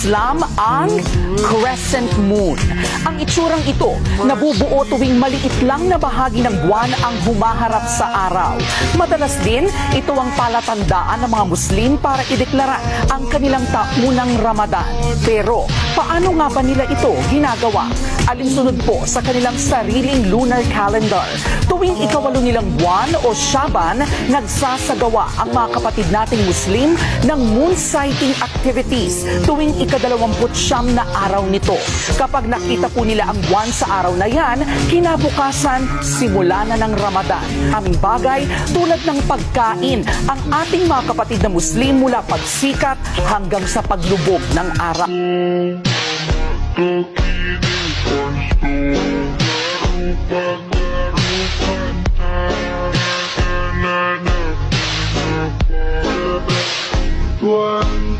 Islam ang crescent moon. Ang itsurang ito nabubuo tuwing maliit lang na bahagi ng buwan ang humaharap sa araw. Madalas din, ito ang palatandaan ng mga Muslim para ideklara ang kanilang taunang Ramadan. Pero, paano nga ba nila ito ginagawa? Alinsunod po sa kanilang sariling lunar calendar. Tuwing ikawalo nilang buwan o Shaban, nagsasagawa ang mga kapatid nating Muslim ng moon sighting activities tuwing ika-29 na araw nito. Kapag nakita po nila ang buwan sa araw na yan, kinabukasan, simula na ng Ramadan. Aming bagay tulad ng pagkain ang ating mga kapatid na Muslim mula pagsikat hanggang sa paglubog ng araw. One